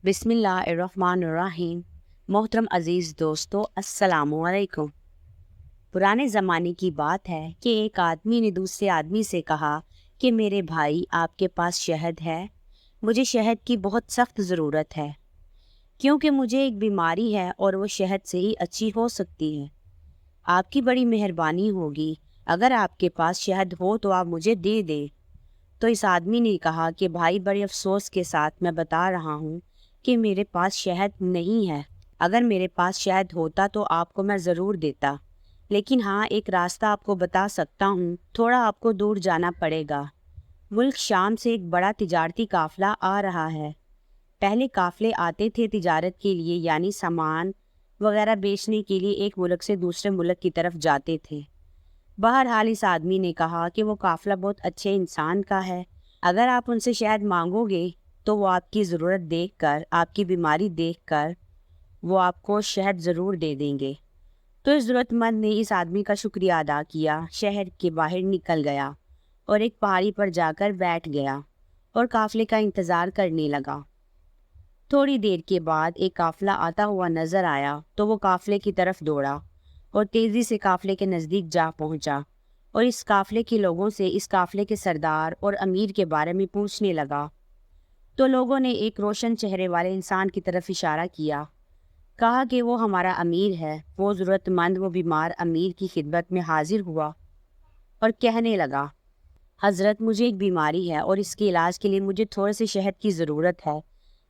बिस्मिल्लाहिर्रहमानिर्रहीम। मोहतरम अज़ीज़ दोस्तों, अस्सलामु अलैकुम। पुराने ज़माने की बात है कि एक आदमी ने दूसरे आदमी से कहा कि मेरे भाई, आपके पास शहद है? मुझे शहद की बहुत सख्त ज़रूरत है, क्योंकि मुझे एक बीमारी है और वो शहद से ही अच्छी हो सकती है। आपकी बड़ी मेहरबानी होगी, अगर आपके पास शहद हो तो आप मुझे दे दें। तो इस आदमी ने कहा कि भाई, बड़े अफसोस के साथ मैं बता रहा हूँ कि मेरे पास शहद नहीं है। अगर मेरे पास शहद होता तो आपको मैं ज़रूर देता, लेकिन हाँ, एक रास्ता आपको बता सकता हूँ। थोड़ा आपको दूर जाना पड़ेगा। मुल्क शाम से एक बड़ा तिजारती काफ़िला आ रहा है। पहले काफ़िले आते थे तिजारत के लिए, यानी सामान वगैरह बेचने के लिए एक मुल्क से दूसरे मुल्क की तरफ जाते थे। बहरहाल इस आदमी ने कहा कि वो काफ़िला बहुत अच्छे इंसान का है। अगर आप उनसे शहद मांगोगे तो वो आपकी ज़रूरत देखकर, आपकी बीमारी देखकर वो आपको शहद ज़रूर दे देंगे। तो इस ज़रूरतमंद ने इस आदमी का शुक्रिया अदा किया, शहर के बाहर निकल गया और एक पहाड़ी पर जाकर बैठ गया और काफ़िले का इंतज़ार करने लगा। थोड़ी देर के बाद एक काफ़िला आता हुआ नज़र आया तो वो काफ़िले की तरफ दौड़ा और तेज़ी से काफ़िले के नज़दीक जा पहुंचा और इस काफ़िले के लोगों से इस काफ़िले के सरदार और अमीर के बारे में पूछने लगा। तो लोगों ने एक रोशन चेहरे वाले इंसान की तरफ इशारा किया, कहा कि वो हमारा अमीर है। वो ज़रूरतमंद, वो बीमार अमीर की खिदमत में हाजिर हुआ और कहने लगा, हज़रत, मुझे एक बीमारी है और इसके इलाज के लिए मुझे थोड़े से शहद की ज़रूरत है।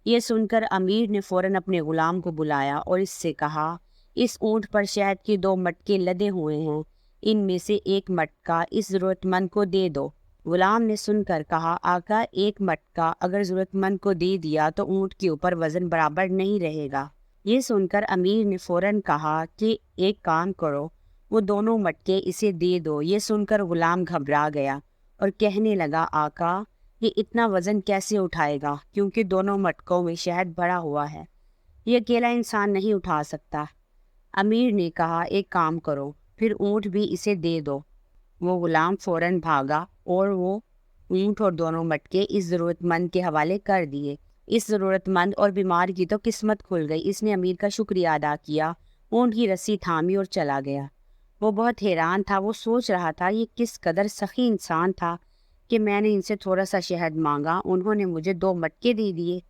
ये सुनकर अमीर ने फ़ौरन अपने ग़ुलाम को बुलाया और इससे कहा, इस ऊँट पर शहद के 2 मटके लदे हुए हैं, इनमें से एक मटका इस ज़रूरतमंद को दे दो। ग़ुलाम ने सुनकर कहा, आका, एक मटका अगर ज़रूरतमंद को दे दिया तो ऊँट के ऊपर वज़न बराबर नहीं रहेगा। ये सुनकर अमीर ने फ़ौरन कहा कि एक काम करो, वो दोनों मटके इसे दे दो। ये सुनकर ग़ुलाम घबरा गया और कहने लगा, आका, ये इतना वज़न कैसे उठाएगा, क्योंकि दोनों मटकों में शहद भरा हुआ है। ये अकेला इंसान नहीं उठा सकता। अमीर ने कहा, एक काम करो, फिर ऊँट भी इसे दे दो। वो ग़ुलाम फ़ौरन भागा और वो ऊँट और दोनों मटके इस ज़रूरतमंद के हवाले कर दिए। इस ज़रूरतमंद और बीमार की तो किस्मत खुल गई। इसने अमीर का शुक्रिया अदा किया, ऊँट की रस्सी थामी और चला गया। वो बहुत हैरान था। वो सोच रहा था, ये किस कदर सखी इंसान था कि मैंने इनसे थोड़ा सा शहद मांगा, उन्होंने मुझे 2 मटके दे दिए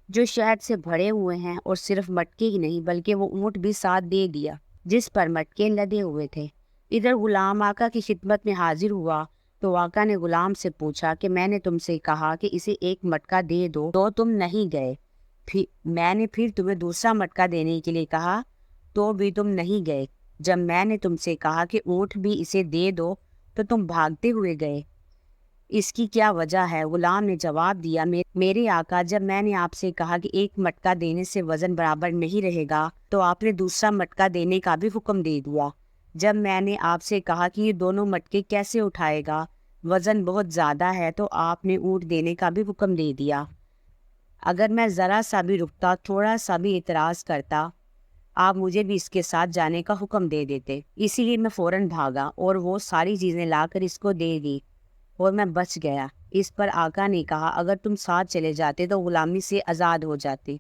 जो शहद से भरे हुए हैं, और सिर्फ मटके ही नहीं बल्कि वो ऊँट भी साथ दे दिया जिस पर मटके लदे हुए थे। इधर ग़ुलाम आका की खिदमत में हाजिर हुआ तो आका ने ग़ुलाम से पूछा कि मैंने तुमसे कहा कि इसे एक मटका दे दो तो तुम नहीं गए, फिर तुम्हें दूसरा मटका देने के लिए कहा तो भी तुम नहीं गए। जब मैंने तुमसे कहा कि ऊँट भी इसे दे दो तो तुम भागते हुए गए। इसकी क्या वजह है? ग़ुलाम ने जवाब दिया, मेरे आका, जब मैंने आपसे कहा कि एक मटका देने से वज़न बराबर नहीं रहेगा तो आपने दूसरा मटका देने का भी हुक्म दे दिया। जब मैंने आपसे कहा कि ये दोनों मटके कैसे उठाएगा, वज़न बहुत ज़्यादा है, तो आपने ऊँट देने का भी हुक्म दे दिया। अगर मैं ज़रा सा भी रुकता, थोड़ा सा भी एतराज़ करता, आप मुझे भी इसके साथ जाने का हुक्म दे देते। इसीलिए मैं फ़ौरन भागा और वो सारी चीज़ें लाकर इसको दे दी और मैं बच गया। इस पर आका ने कहा, अगर तुम साथ चले जाते तो ग़ुलामी से आज़ाद हो जाते,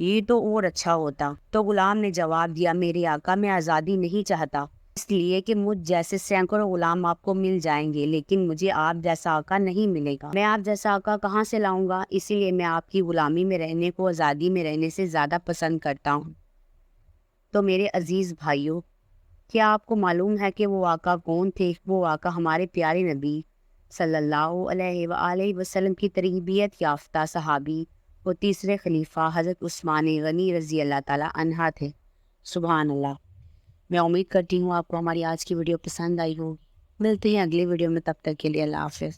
ये तो और अच्छा होता। तो ग़ुलाम ने जवाब दिया, मेरे आका, मैं आज़ादी नहीं चाहता, इसलिए कि मुझ जैसे सैकड़ों ग़ुलाम आपको मिल जाएंगे, लेकिन मुझे आप जैसा आका नहीं मिलेगा। मैं आप जैसा आका कहाँ से लाऊंगा? इसीलिए मैं आपकी ग़ुलामी में रहने को आज़ादी में रहने से ज़्यादा पसंद करता हूँ। तो मेरे अज़ीज़ भाइयों, क्या आपको मालूम है कि वो आका कौन थे? वो आका हमारे प्यारे नबी सल्लल्लाहु अलैहि वसल्लम की तरबियत याफ्ता सहाबी और तीसरे खलीफा हज़रत उस्मान गनी रज़ी अल्लाह ताला अन्हा थे। सुभान अल्लाह। मैं उम्मीद करती हूँ आपको हमारी आज की वीडियो पसंद आई होगी। मिलते हैं अगली वीडियो में, तब तक के लिए अल्लाह हाफ़िज़।